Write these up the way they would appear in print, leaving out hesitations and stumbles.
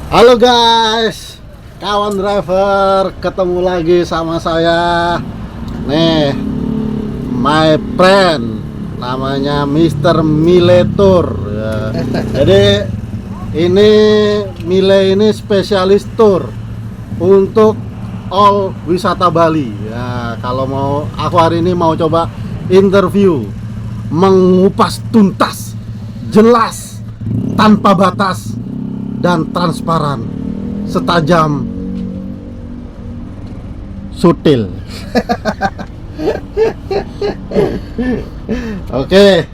Halo guys, kawan driver, ketemu lagi sama saya. Nih, my friend, namanya Mr. Mile Tour. Ya. Jadi ini Mile ini spesialis tour untuk all wisata Bali. Ya, kalau mau aku hari ini mau coba interview, mengupas tuntas, jelas, tanpa batas dan transparan, setajam sutil. Oke.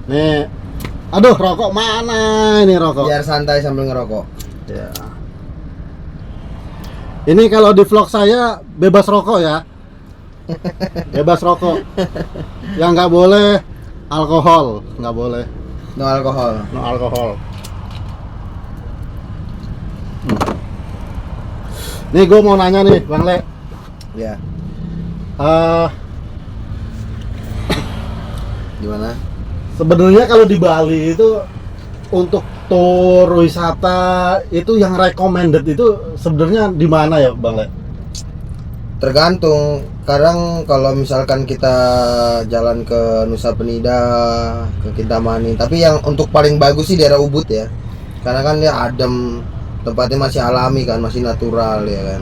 Nih, aduh, rokok mana ini rokok? Biar santai sambil ngerokok. Ya. Ini kalau di vlog saya bebas rokok ya. Bebas rokok. Yang nggak boleh alkohol, nggak boleh. No alkohol. No alkohol. Nih gue mau nanya nih Bang Le. Ya. Gimana? Sebenarnya kalau di Bali itu untuk tour wisata itu yang recommended itu sebenarnya di mana ya Bang Le? Tergantung. Kadang kalau misalkan kita jalan ke Nusa Penida, ke Kintamani, tapi yang untuk paling bagus sih daerah Ubud ya. Karena kan dia adem, tempatnya masih alami kan, masih natural ya kan.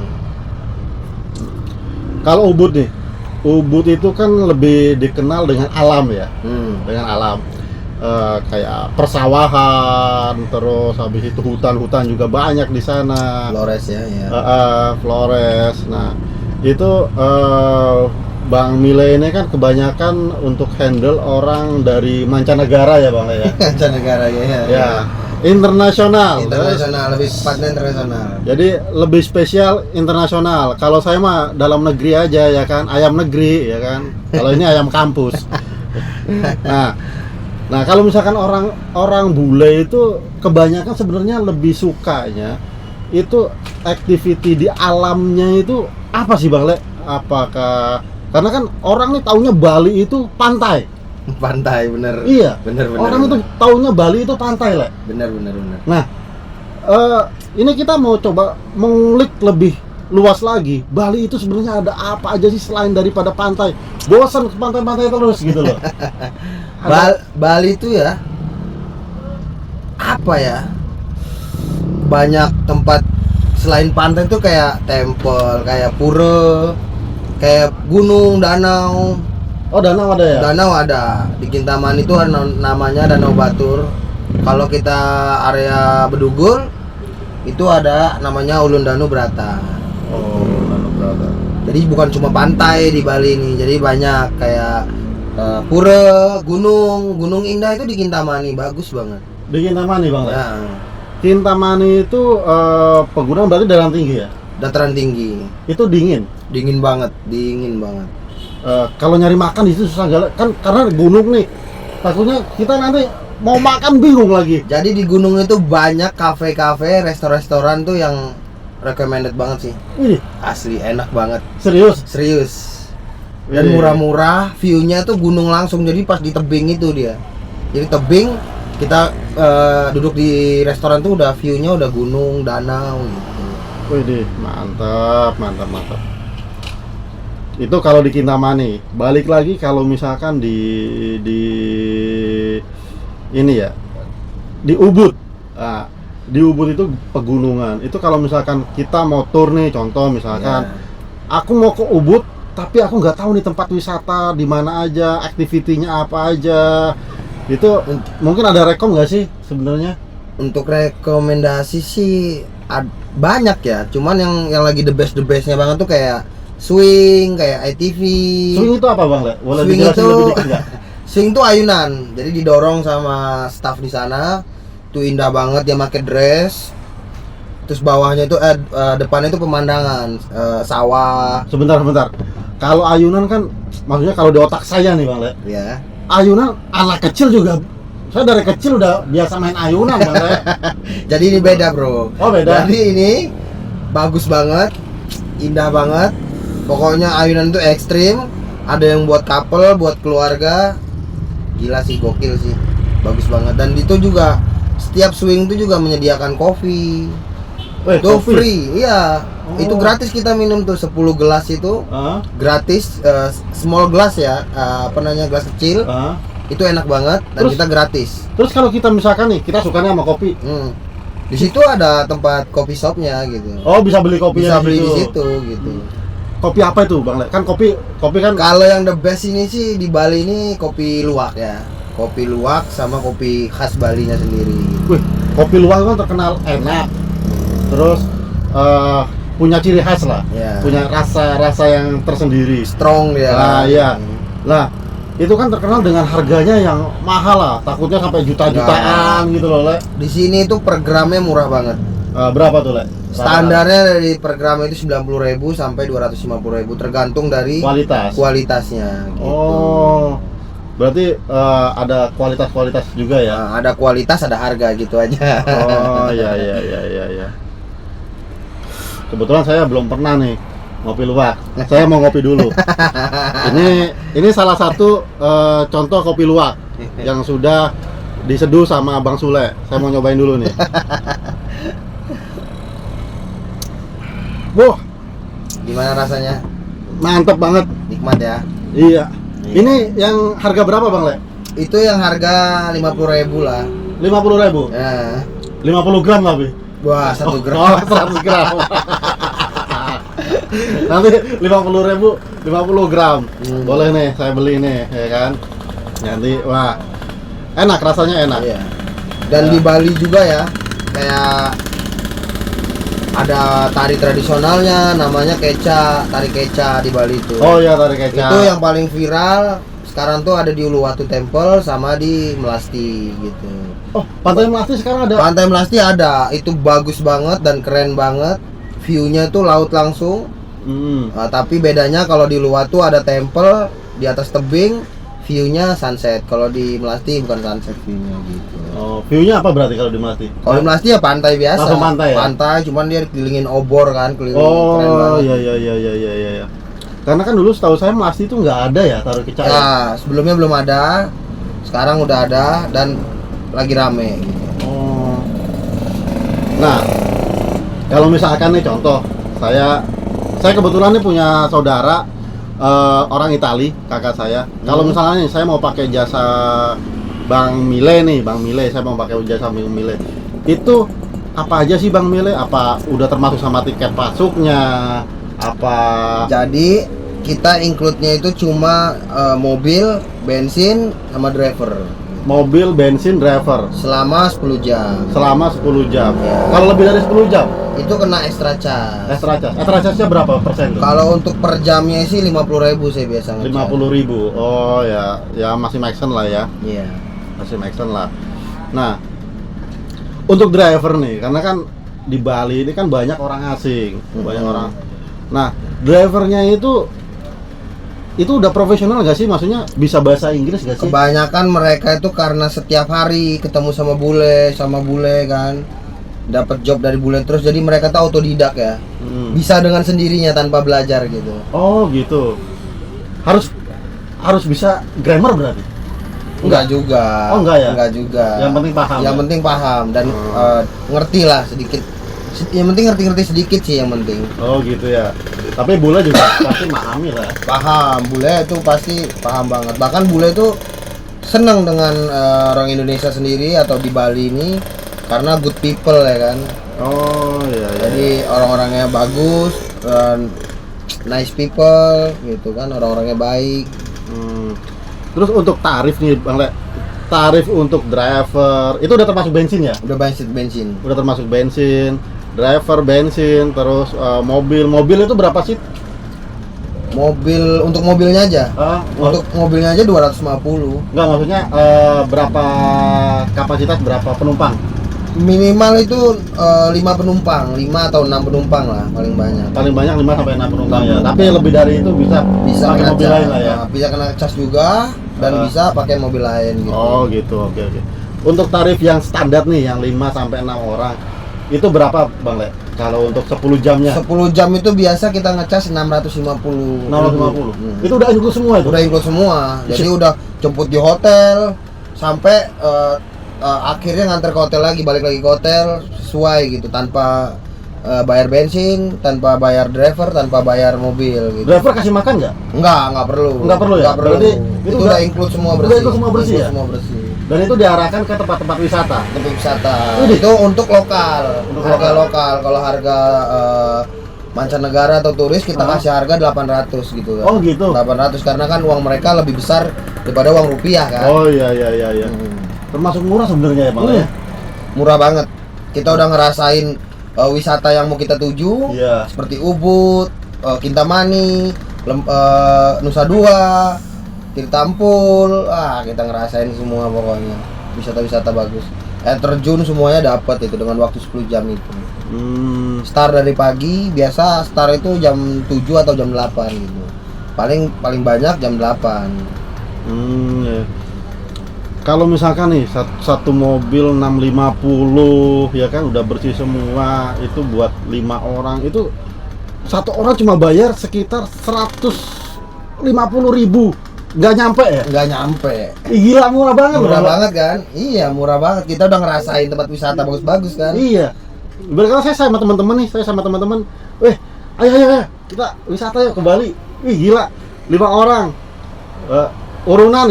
Kalau Ubud nih, Ubud itu kan lebih dikenal dengan alam ya, dengan alam. Kayak persawahan, terus habis itu hutan-hutan juga banyak di sana. Flores ya, ya. Flores. Nah, itu Bang Mile ini kan kebanyakan untuk handle orang dari mancanegara ya Bang ya. Mancanegara ya. Ya, internasional. Internasional, lebih tepatnya internasional. Jadi lebih spesial internasional. Kalau saya mah dalam negeri aja ya kan, ayam negeri ya kan. Kalau ini ayam kampus. Nah, kalau misalkan orang bule itu kebanyakan sebenarnya lebih sukanya itu activity di alamnya itu apa sih Bang Le? Apakah karena kan orang nih taunya Bali itu pantai. Pantai, bener. Iya. Bener. Orang itu taunya Bali itu pantai, Le. Bener. Nah, ini kita mau coba mengulik lebih luas lagi. Bali itu sebenarnya ada apa aja sih selain daripada pantai? Bosan ke pantai-pantai terus gitu loh. Bali itu ya apa ya? Banyak tempat selain pantai itu kayak temple, kayak pura, kayak gunung, danau. Oh, danau ada ya? Danau ada. Di Kintamani itu namanya Danau Batur. Kalau kita area Bedugul itu ada namanya Ulun Danu Brata. Oh, Danau Brata. Jadi bukan cuma pantai di Bali ini. Jadi banyak kayak pura, gunung indah itu di Kintamani, bagus banget. Di Kintamani Bang. Ya, Kintamani itu pegunungan berarti dataran tinggi ya? dataran tinggi. Itu dingin. Dingin banget. Kalau nyari makan di situ susah kan karena gunung nih. Takutnya kita nanti mau makan bingung lagi. Jadi di gunung itu banyak kafe-kafe, restoran-restoran tuh yang recommended banget sih. Ini Asli enak banget. serius. Dan murah-murah, view-nya tuh gunung langsung. Jadi pas di tebing itu dia. Jadi tebing kita duduk di restoran tuh udah view-nya udah gunung, danau gitu. Wih, mantap. Itu kalau di Kintamani. Balik lagi kalau misalkan di ini ya, di Ubud. Nah, di Ubud itu pegunungan. Itu kalau misalkan kita mau tour nih, contoh misalkan, aku mau ke Ubud, tapi aku nggak tahu nih tempat wisata di mana aja, aktivitinya apa aja. Itu mungkin ada rekom nggak sih sebenarnya? Untuk rekomendasi sih banyak ya. Cuman yang lagi the bestnya banget tuh kayak swing, kayak ITV. Swing itu apa Bang Le? Boleh Swing dijelasin itu lebih dikit nggak? swing tuh ayunan. Jadi didorong sama staff di sana. Tuh indah banget, dia pakai dress. Terus bawahnya itu depannya itu pemandangan sawah. Sebentar. Kalau ayunan kan maksudnya kalau di otak saya nih Bang Le. Ya. Ayunan anak kecil juga. Saya dari kecil udah biasa main ayunan Bang Le. Jadi ini beda, Bro. Oh, beda. Jadi ini bagus banget, indah banget. Pokoknya ayunan itu ekstrim. Ada yang buat couple, buat keluarga. Gila sih, gokil sih. Bagus banget. Dan itu juga setiap swing itu juga menyediakan kopi. Itu kopi? free, iya. Oh. Itu gratis kita minum tuh 10 gelas itu. Gratis, small glass ya, gelas kecil. Itu enak banget dan Terus, kita gratis. Terus kalau kita misalkan nih, kita sukanya sama kopi. Di situ ada tempat kopi shopnya gitu. Oh, bisa beli kopinya bisa beli di situ gitu. Kopi apa itu, Bang Le? Kan kopi kan kalau yang the best ini sih di Bali ini kopi luwak ya. Kopi luwak sama kopi khas Balinya sendiri. Wih, kopi luwak kan terkenal enak. Terus punya ciri khas lah. Ya. Punya rasa yang tersendiri. Strong dia. Nah, iya. Lah, itu kan terkenal dengan harganya yang mahal lah. Takutnya sampai juta-jutaan gitu loh, Le. Di sini itu per gramnya murah banget. Berapa tuh, Le? Standarnya dari per gram itu 90.000 sampai 250.000 tergantung dari kualitasnya gitu. Oh. Berarti ada kualitas juga ya? Nah, ada kualitas, ada harga gitu aja. Oh, iya. Kebetulan saya belum pernah nih ngopi luwak. Saya mau ngopi dulu. Ini salah satu contoh kopi luwak yang sudah diseduh sama Bang Sule. Saya mau nyobain dulu nih. Wah, gimana rasanya? Mantep banget. Nikmat ya? Iya. Ini yang harga berapa, Bang Le? Itu yang harga 50.000 lah. 50.000? Ya. 50 gram tapi? Wah, 1 gram. Oh, 100 gram. Nanti 50.000 50 gram. Boleh nih, saya beli nih, ya kan? Nanti, wah, enak, rasanya enak. Iya. Dan di Bali juga ya, kayak ada tari tradisionalnya namanya tari keca di Bali itu. Oh iya, tari keca. Itu yang paling viral sekarang tuh ada di Uluwatu Temple sama di Melasti gitu. Oh, Pantai Melasti sekarang ada? Pantai Melasti ada, itu bagus banget dan keren banget. View-nya tuh laut langsung. Tapi bedanya kalau di Uluwatu ada temple di atas tebing, view-nya sunset. Kalau di Melasti bukan sunset view-nya gitu. Oh, view-nya apa berarti kalau di Melasti? Kalau di Melasti ya pantai biasa. Langsung pantai ya? Pantai, cuman dia dikelilingin obor kan, keren Oh, banget. iya. Karena kan dulu setahu saya Melasti itu nggak ada ya taruh keca. Nah, sebelumnya belum ada. Sekarang udah ada dan lagi rame gitu. Oh. Nah, kalau misalkan nih contoh, saya kebetulan nih punya saudara orang Itali, kakak saya. Kalau misalnya nih saya mau pakai jasa Bang Mile nih, saya mau pakai jasa Bang Mile. Itu apa aja sih Bang Mile? Apa udah termasuk sama tiket masuknya? Apa? Jadi kita include-nya itu cuma mobil, bensin, sama driver. Mobil, bensin, driver Selama 10 jam. selama 10 jam. Ya. Kalau lebih dari 10 jam? Itu kena extra charge. Extra charge-nya berapa persen tuh? Kalau untuk per jamnya sih 50.000 saya biasa ngecas. 50.000. Oh ya, masih make sense lah ya. Iya. Masih make sense lah. Nah, untuk driver nih, karena kan di Bali ini kan banyak orang asing, banyak orang. Nah, drivernya itu udah profesional gak sih? Maksudnya bisa bahasa Inggris gak sih? Kebanyakan mereka itu karena setiap hari ketemu sama bule kan, dapat job dari bule terus, jadi mereka tuh autodidak ya. Bisa dengan sendirinya tanpa belajar gitu. Oh gitu. Harus bisa grammar berarti? Enggak juga. Oh enggak ya? Enggak juga. Yang penting paham. Yang penting paham dan ngerti lah sedikit. Yang penting ngerti sedikit sih yang penting. Oh gitu ya. Tapi bule juga pasti memahami lah. Paham, bule itu pasti paham banget. Bahkan bule itu senang dengan orang Indonesia sendiri atau di Bali ini karena good people ya kan. Oh iya. Jadi orang-orangnya bagus dan nice people gitu kan, orang-orangnya baik. Terus untuk tarif nih Bang Le, tarif untuk driver itu udah termasuk bensin ya? Udah bensin. Udah termasuk bensin, driver bensin, terus mobil itu berapa sih? Untuk mobilnya aja. Untuk mobilnya aja 250. Enggak, maksudnya berapa kapasitas, berapa penumpang? Minimal itu 5 penumpang, 5 atau 6 penumpang lah paling banyak. Paling banyak 5 sampai 6 penumpang ya. Tapi lebih dari itu bisa pakai kena mobil cas, lain lah ya. bisa kena cas juga dan bisa pakai mobil lain gitu. Oh gitu, oke. Untuk tarif yang standar nih, yang 5 sampai 6 orang, itu berapa Bang Le? Kalau untuk 10 jamnya? 10 jam itu biasa kita ngecas 650. 650. Itu udah include semua itu? Udah include semua. Jadi udah jemput di hotel sampai akhirnya nganter ke hotel lagi, balik lagi ke hotel sesuai gitu, tanpa bayar bensin, tanpa bayar driver, tanpa bayar mobil gitu. Driver kasih makan nggak? Nggak perlu. Nggak perlu ya? Nggak perlu. Berarti itu udah include semua bersih. Udah include semua bersih ya? Semua bersih. Dan itu diarahkan ke tempat-tempat wisata. Tempat wisata. Widih. Itu untuk lokal. Untuk Harga lokal. Kalau harga mancanegara atau turis kita kasih harga 800 gitu kan. Oh gitu. 800 karena kan uang mereka lebih besar daripada uang rupiah kan. Oh iya. Termasuk murah sebenarnya ya Bang ya. Murah banget. Kita udah ngerasain wisata yang mau kita tuju, Iya. seperti Ubud, Kintamani, Nusa Dua, Tirtampul, kita ngerasain semua pokoknya. Wisata-wisata bagus. Air terjun semuanya dapat itu dengan waktu 10 jam itu. Start dari pagi, biasa start itu jam 7 atau jam 8 gitu. Paling banyak jam 8. Ya. Kalau misalkan nih satu mobil 650 ya kan udah bersih semua, itu buat 5 orang, itu satu orang cuma bayar sekitar 150.000, nggak nyampe ya? Nggak nyampe. Ih, gila murah banget. Murah banget kan? Iya, murah banget. Kita udah ngerasain tempat wisata bagus-bagus kan? Iya. Berkala saya sama teman-teman nih, ayo kita wisata yuk ke Bali. Ih gila, 5 orang. Urunan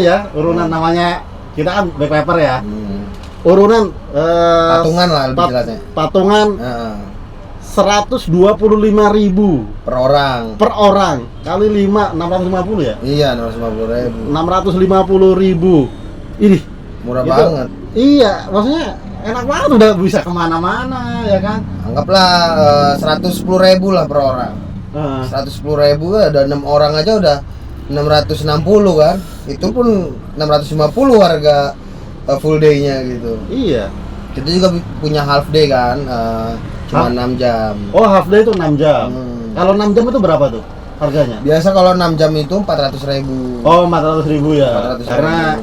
namanya, kita kan backpacker ya. Urunan Patungan lah lebih jelasnya. Patungan 125.000 per orang kali 5 650 ya? Iya, 650.000. 650.000. Ini Murah itu, banget. Iya, maksudnya enak banget, udah bisa kemana-mana ya kan? Anggaplah 110.000 lah per orang. 110.000 ada 6 orang aja udah 660 kan? Itu pun 650 harga full day-nya gitu. Iya. Kita juga punya half day kan, cuma 6 jam. Oh, half day itu 6 jam. Kalau 6 jam itu berapa tuh harganya? Biasa kalau 6 jam itu 400.000. Oh, 400.000 ya. 400.000. Karena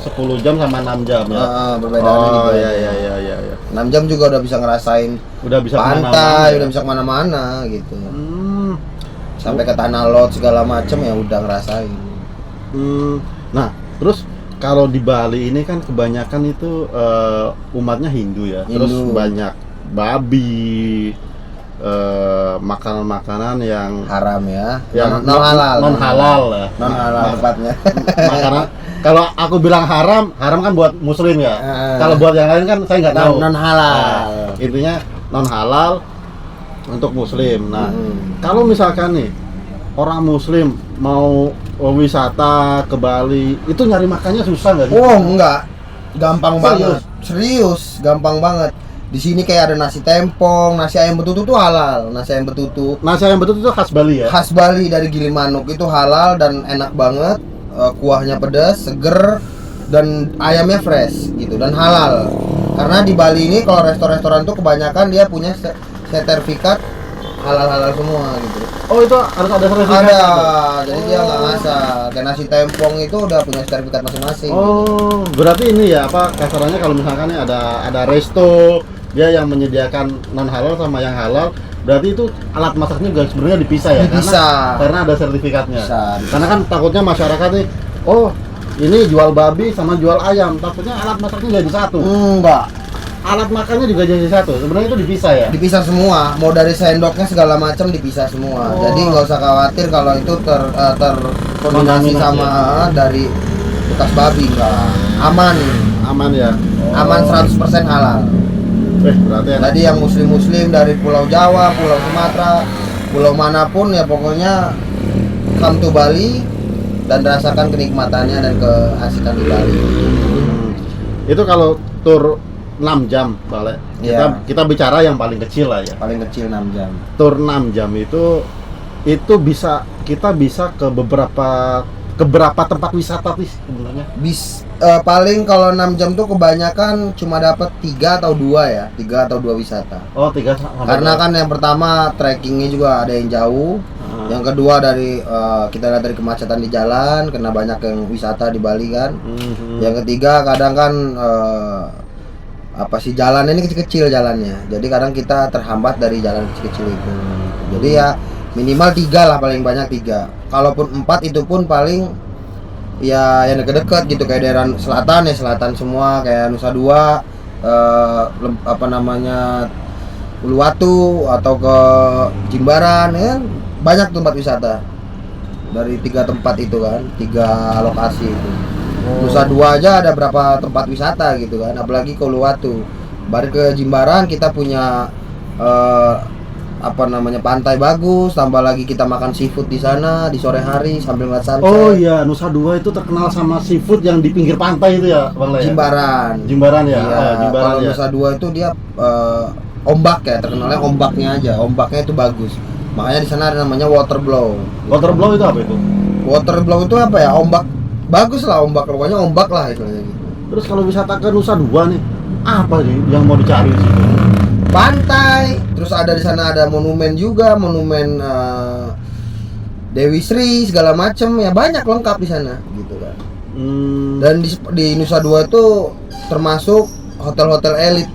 10 jam sama 6 jam ya. Perbedaannya Oh, gitu. iya. 6 jam juga udah bisa ngerasain Udah bisa pantai, kemana-mana, udah bisa kemana-mana gitu. Sampai ke tanah lot segala macem ya udah ngerasain. Nah, terus kalau di Bali ini kan kebanyakan itu umatnya Hindu ya. Terus Hindu. banyak babi, makanan-makanan yang Haram ya. yang non halal. non halal ya. Non halal tepatnya. Makanan, kalau aku bilang haram kan buat muslim ya. Kalau buat yang lain kan saya nggak tahu. Non halal. Nah, intinya non halal untuk muslim. Nah, kalau misalkan nih orang muslim mau wisata ke Bali, itu nyari makannya susah nggak sih? Oh enggak, gampang banget. Serius, gampang banget. Di sini kayak ada nasi tempong, nasi ayam betutu tuh halal. Nasi ayam betutu. Nasi ayam betutu itu khas Bali ya? Khas Bali dari Gilimanuk, itu halal dan enak banget. Kuahnya pedas, seger, dan ayamnya fresh gitu dan halal. Karena di Bali ini kalau restoran-restoran tuh kebanyakan dia punya sertifikat halal semua gitu. Oh, itu harus ada sertifikat? Ada, jadi dia nggak ngasal. Kayak nasi tempong itu udah punya sertifikat masing-masing. Oh, berarti ini ya apa kasarannya kalau misalkan nih ada resto dia yang menyediakan non halal sama yang halal, berarti itu alat masaknya juga sebenarnya dipisah ya? Karena ada sertifikatnya. Bisa. Karena kan takutnya masyarakat nih, oh ini jual babi sama jual ayam, takutnya alat masaknya jadi satu. Enggak. Alat makannya juga jadi satu. Sebenarnya itu dipisah ya? Dipisah semua, mau dari sendoknya segala macam dipisah semua. Oh. Jadi nggak usah khawatir kalau itu terkontaminasi sama dari bekas babi, enggak. Aman ya? Aman 100% halal. Berarti enak. Tadi yang muslim dari Pulau Jawa, Pulau Sumatera, pulau manapun ya pokoknya come to Bali dan rasakan kenikmatannya dan keasikan di Bali. Itu kalau tur 6 jam balik. Kita bicara yang paling kecil lah ya. Paling kecil 6 jam. Tur 6 jam itu kita bisa ke beberapa tempat wisata sih sebenarnya. Paling kalau 6 jam tuh kebanyakan cuma dapat 3 atau 2 ya, 3 atau 2 wisata. Oh, 3 sampai Karena kan yang pertama trekkingnya juga ada yang jauh. Yang kedua dari kita lihat dari kemacetan di jalan, karena banyak yang wisata di Bali kan. Yang ketiga kadang kan jalannya ini kecil-kecil jalannya. Jadi kadang kita terhambat dari jalan kecil-kecil itu. Jadi ya minimal 3 lah, paling banyak 3. Kalaupun 4 itu pun paling ya yang deket-deket gitu, kayak daerah selatan ya selatan semua, kayak Nusa Dua, apa namanya, Uluwatu atau ke Jimbaran ya kan? Banyak tempat wisata dari 3 tempat itu kan, 3 lokasi itu. Nusa Dua aja ada berapa tempat wisata gitu kan, apalagi ke Uluwatu. Baru ke Jimbaran kita punya apa namanya, pantai bagus, tambah lagi kita makan seafood di sana di sore hari sambil ngeliat sunset. Oh iya, Nusa Dua itu terkenal sama seafood yang di pinggir pantai itu ya, Bang Le? Jimbaran. Jimbaran ya. Iya, Jimbaran kalau ya. Nusa Dua itu dia ombak ya, terkenalnya ombaknya aja. Ombaknya itu bagus. Makanya di sana ada namanya water blow. Water blow itu apa itu? Water blow itu apa ya? Ombak. Bagus lah ombak, pokoknya ombak lah itu gitu. Terus kalau wisata ke Nusa Dua nih, apa sih yang mau dicari di situ? Pantai, terus ada di sana ada monumen juga, monumen Dewi Sri segala macem ya, banyak lengkap di sana gitu kan. Dan di Nusa Dua itu termasuk hotel-hotel elit.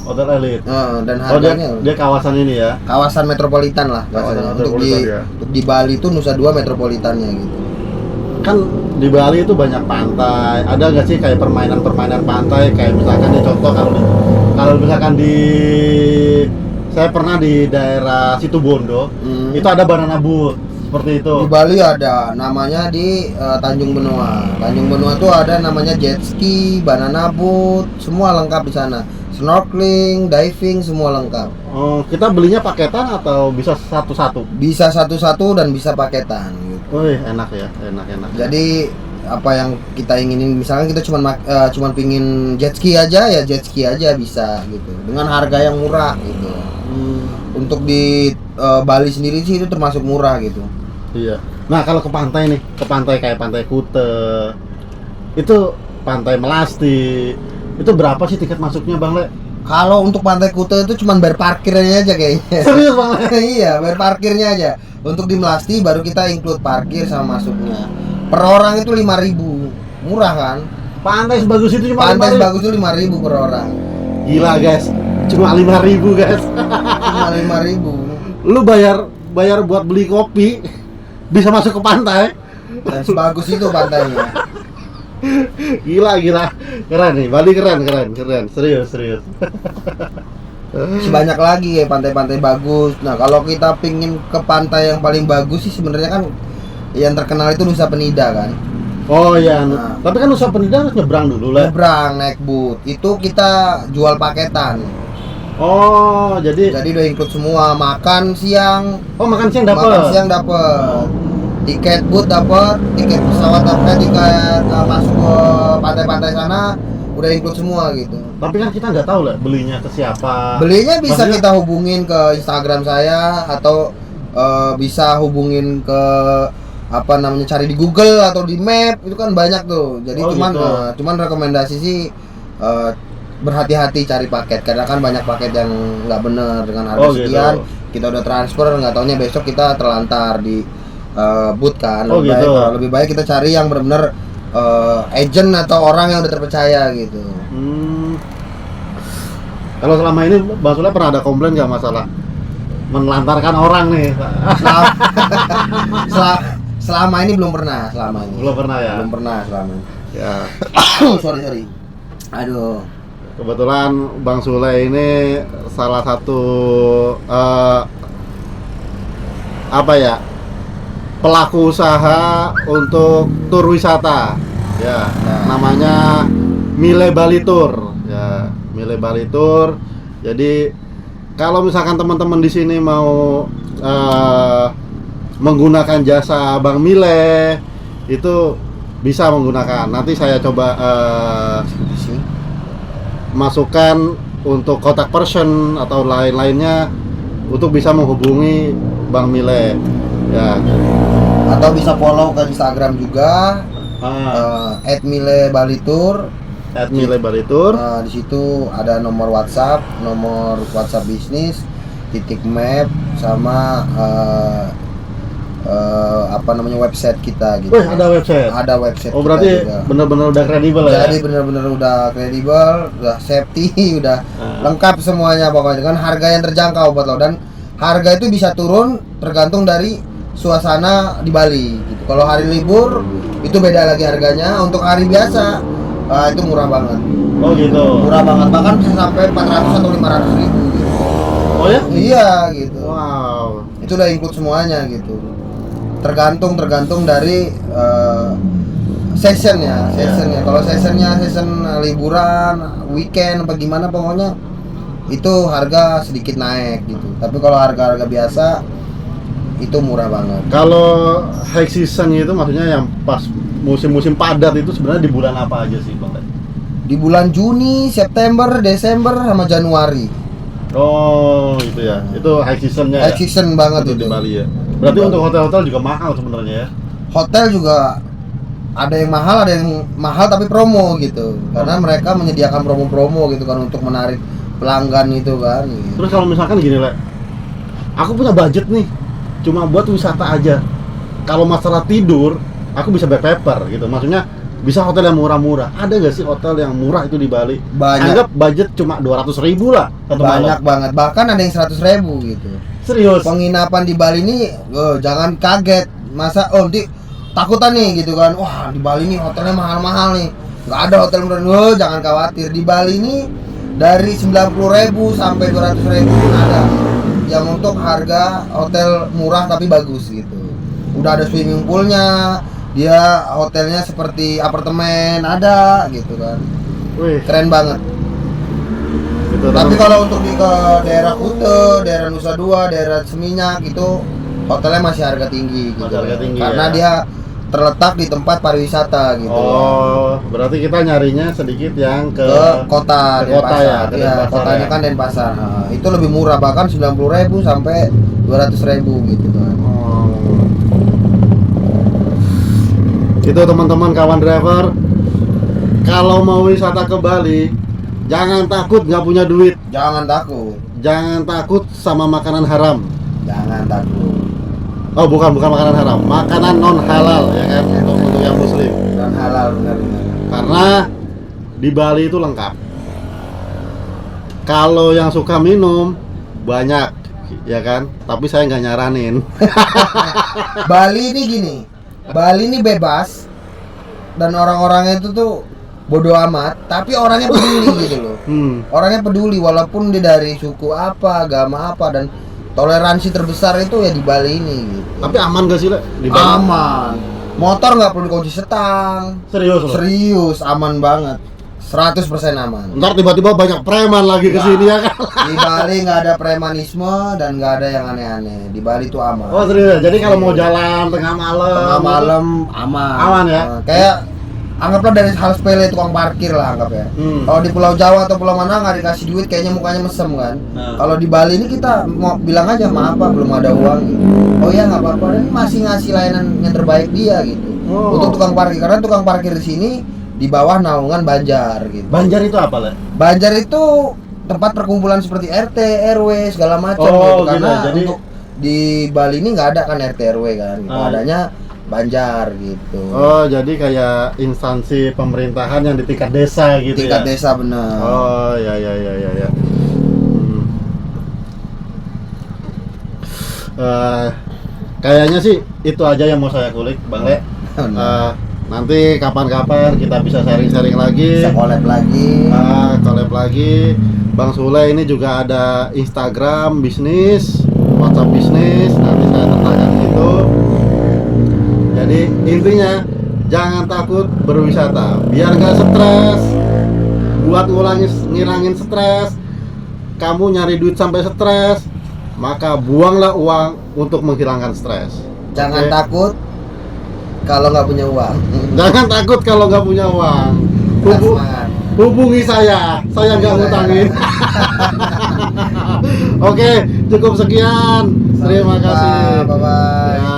Hotel elit. Dan Oh harganya dia kawasan ini ya. kawasan metropolitan lah Kawasan bahasanya. Untuk metropolitan, ya. untuk di Bali itu Nusa Dua metropolitannya gitu. Kan di Bali itu banyak pantai. Ada nggak sih kayak permainan-permainan pantai, kayak misalkan nih contoh kalau misalkan saya pernah di daerah Situbondo, itu ada banana boat seperti itu. Di Bali ada namanya di Tanjung Benoa. Tanjung Benoa tuh ada namanya jet ski, banana boat, semua lengkap di sana. Snorkeling, diving, semua lengkap. Oh, kita belinya paketan atau bisa satu-satu? Bisa satu-satu dan bisa paketan gitu. Wih, enak ya, enak. Jadi apa yang kita inginin, misalkan kita cuman pingin jet ski aja ya jet ski aja bisa gitu dengan harga yang murah gitu. Untuk di Bali sendiri sih itu termasuk murah gitu. Iya. Nah, kalau ke pantai nih, ke pantai kayak Pantai Kute, itu Pantai Melasti, itu berapa sih tiket masuknya, Bang Le? Kalau untuk Pantai Kute itu cuman bayar parkirnya aja kayaknya. Serius, Bang Le? Iya, bayar parkirnya aja. Untuk di Melasti baru kita include parkir sama masuknya. Per orang itu 5.000. Murah kan? Pantai sebagus itu cuma Pantai 5.000. sebagus itu 5.000 per orang. Gila, guys. Cuma 5.000, guys. Cuma 5.000. Lu bayar buat beli kopi bisa masuk ke pantai. Dan sebagus itu pantainya. Gila. Keren nih, Bali keren. Serius. Banyak lagi ya pantai-pantai bagus. Nah, kalau kita pingin ke pantai yang paling bagus sih sebenarnya kan yang terkenal itu Nusa Penida kan. Oh iya, Nah. tapi kan Nusa Penida harus nyebrang dulu lah. Nyebrang naik boat. Itu kita jual paketan. Oh, jadi Jadi udah include semua, makan siang, makan siang makan dapat. siang dapat. Tiket boat dapat, tiket pesawat dapat, tiket masuk ke pantai-pantai sana udah include semua gitu. Tapi kan kita nggak tahu lah belinya ke siapa. Belinya bisa Maksudnya- kita hubungin ke Instagram saya atau bisa hubungin ke apa namanya, cari di Google atau di Map, itu kan banyak tuh. Jadi Oh, gitu. cuman rekomendasi sih berhati-hati cari paket karena kan banyak paket yang nggak bener dengan harga Oh, gitu. sekian. Kita udah transfer, nggak taunya besok kita terlantar di booth kan. Oh, gitu. Lebih baik kita cari yang benar-benar agent atau orang yang udah terpercaya gitu. Kalau selama ini Bang Sule pernah ada komplain nggak masalah menelantarkan orang nih? Selama ini belum pernah, selama ini. Belum pernah ya? Belum pernah selama ini. Ya, sorry. Aduh. kebetulan Bang Sule ini salah satu apa ya, pelaku usaha untuk tur wisata. Ya, namanya Mile Bali Tour. Ya, Mile Bali Tour. Jadi kalau misalkan teman-teman di sini mau menggunakan jasa Bang Mile, itu bisa menggunakan. Nanti saya coba masukkan untuk kontak person atau lain-lainnya untuk bisa menghubungi Bang Mile. Ya. Atau bisa follow ke Instagram juga @milebalitur. @Mile Bali Tour. Di situ ada nomor WhatsApp bisnis, titik map sama apa namanya, website kita gitu. Wih, ada website. Ada website. Oh, kita berarti juga. benar-benar udah kredibel ya. Jadi benar-benar udah kredibel, udah safety, udah Ah. lengkap semuanya pokoknya dengan harga yang terjangkau buat lo, dan harga itu bisa turun tergantung dari suasana di Bali gitu. Kalau hari libur Itu beda lagi harganya. Untuk hari biasa itu murah banget. Oh gitu. Murah banget, bahkan bisa sampai 400 atau 500 ribu gitu. Oh ya? Iya gitu. Wow. Itu udah include semuanya gitu. Tergantung dari sessionnya. Kalau sessionnya liburan, weekend apa gimana pokoknya itu harga sedikit naik gitu. Tapi kalau harga-harga biasa itu murah banget. Kalau high season itu maksudnya yang pas musim-musim padat itu sebenarnya di bulan apa aja sih Bang? Di bulan Juni, September, Desember sama Januari. Oh itu ya, itu high seasonnya High season banget itu itu. di Bali ya. Berarti untuk hotel-hotel juga mahal sebenarnya ya? Hotel juga ada yang mahal tapi promo gitu. Karena mereka menyediakan promo-promo gitu kan untuk menarik pelanggan itu kan. Gitu. Terus kalau misalkan gini Le, aku punya budget nih, cuma buat wisata aja. Kalau masalah tidur, aku bisa backpacker gitu. Maksudnya bisa hotel yang murah-murah. Ada nggak sih hotel yang murah itu di Bali? Banyak. Anggap budget cuma 200.000 lah satu Banyak malam. banget. Bahkan ada yang 100.000 gitu. Serius? Penginapan di Bali ini jangan kaget. Masa nanti takutan nih gitu kan. Wah, di Bali nih hotelnya mahal-mahal nih. Nggak ada hotel murah. Jangan khawatir. Di Bali ini dari 90.000 sampai 200.000 pun ada. Yang untuk harga hotel murah tapi bagus gitu. Udah ada swimming poolnya. Dia hotelnya seperti apartemen ada gitu kan. Wih, Keren banget. gitu, Tapi kalau untuk ke daerah Kute, daerah Nusa Dua, daerah Seminyak itu hotelnya masih harga tinggi gitu. Masih harga tinggi, karena ya? dia terletak di tempat pariwisata gitu. Oh, berarti kita nyarinya sedikit yang ke Kota ke kota Denpasar. ya, ke Iya, Denpasar kotanya ya. kan Denpasar. Nah, itu lebih murah bahkan 90.000 sampai 200.000 gitu kan. Oh. Itu teman-teman kawan driver, kalau mau wisata ke Bali, jangan takut nggak punya duit, Jangan takut. jangan takut sama makanan haram. Jangan takut. Oh bukan makanan haram, makanan non halal ya kan, untuk yang muslim. Dan halal benar-benar. Karena di Bali itu lengkap. Kalau yang suka minum banyak, ya kan. Tapi saya nggak nyaranin. Bali ini gini, Bali ini bebas dan orang-orangnya itu tuh bodoh amat, tapi orangnya peduli gitu loh. Orangnya peduli walaupun dia dari suku apa, agama apa, dan toleransi terbesar itu ya di Bali ini gitu. Tapi aman gak sih Le? Di Bali? Aman. Motor nggak perlu dikunci setang. Serius loh. Serius, aman banget. 100% aman. Ntar tiba-tiba banyak preman lagi ke sini ya kan. Di Bali nggak ada premanisme dan nggak ada yang aneh-aneh. Di Bali itu aman. Oh serius. Jadi kalau mau jalan tengah malam, Tengah malam aman. Aman ya? Kayak anggaplah dari hal sepele tukang parkir lah anggap ya. Kalau di Pulau Jawa atau Pulau mana nggak dikasih duit kayaknya mukanya mesem kan. Nah. Kalau di Bali ini kita mau bilang aja maaf Pak belum ada uang gitu. Oh ya nggak apa-apa, dan masih ngasih layanan yang terbaik dia gitu. Oh. Untuk tukang parkir, karena tukang parkir di sini di bawah naungan Banjar gitu. Banjar itu apa Le? Banjar itu tempat perkumpulan seperti RT, RW segala macam Oh, gitu. gitu. Karena Jadi untuk di Bali ini nggak ada kan RT RW kan, gitu. Ah. Adanya Banjar gitu. Oh, jadi kayak instansi pemerintahan yang di tingkat desa gitu Tingkat ya? desa bener. Oh, ya. Kayaknya sih itu aja yang mau saya kulik, Bang Le. Nanti kapan-kapan kita bisa sharing-sharing lagi. Bisa collab lagi. Collab lagi. Bang Sule ini juga ada Instagram bisnis, WhatsApp bisnis. Nanti saya tentangkan itu. Jadi intinya jangan takut berwisata, biar nggak stres. Buat ngilangin stres, kamu nyari duit sampai stres, maka buanglah uang untuk menghilangkan stres. Jangan Oke? takut kalau nggak punya uang. Jangan takut kalau nggak punya uang. Semangat. Hubungi saya nggak ngutangin. Oke, cukup sekian. Terima kasih. Bye bye. Ya.